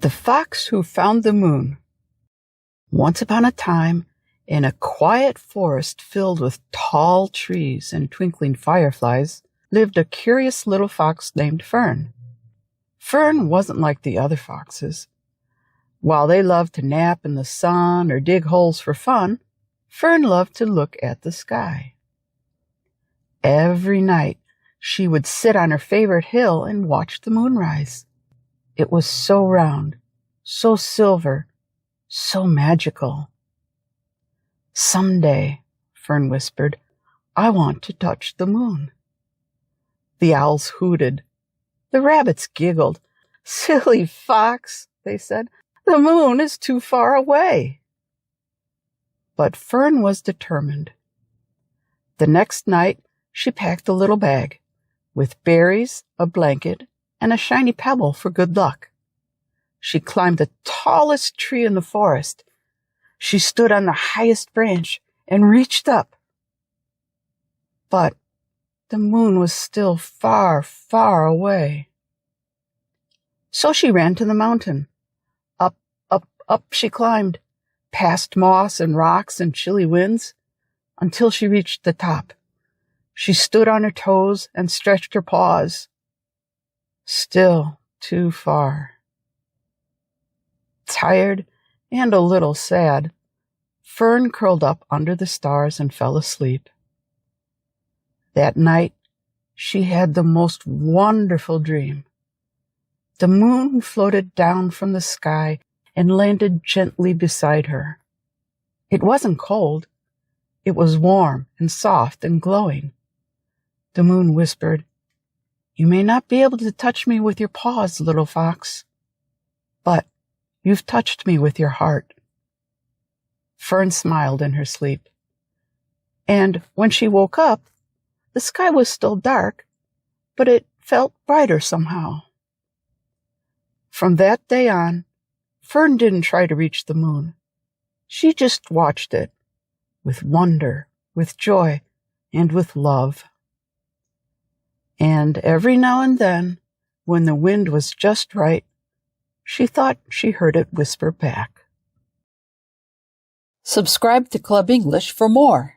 The Fox Who Found the Moon. Once upon a time, in a quiet forest filled with tall trees and twinkling fireflies, lived a curious little fox named Fern. Fern wasn't like the other foxes. While they loved to nap in the sun or dig holes for fun, Fern loved to look at the sky. Every night, she would sit on her favorite hill and watch the moon rise. It was so round, so silver, so magical. "Someday," Fern whispered, "I want to touch the moon." The owls hooted. The rabbits giggled. "Silly fox," they said, "the moon is too far away." But Fern was determined. The next night, she packed a little bag with berries, a blanket, and a shiny pebble for good luck. She climbed the tallest tree in the forest. She stood on the highest branch and reached up. But the moon was still far, far away. So she ran to the mountain. Up, up, up she climbed, past moss and rocks and chilly winds, until she reached the top. She stood on her toes and stretched her paws. Still too far. Tired and a little sad, Fern curled up under the stars and fell asleep. That night, she had the most wonderful dream. The moon floated down from the sky and landed gently beside her. It wasn't cold. It was warm and soft and glowing. The moon whispered, "You may not be able to touch me with your paws, little fox, but you've touched me with your heart." Fern smiled in her sleep. And when she woke up, the sky was still dark, but it felt brighter somehow. From that day on, Fern didn't try to reach the moon. She just watched it, with wonder, with joy, and with love. And every now and then, when the wind was just right, she thought she heard it whisper back. Subscribe to Club English for more.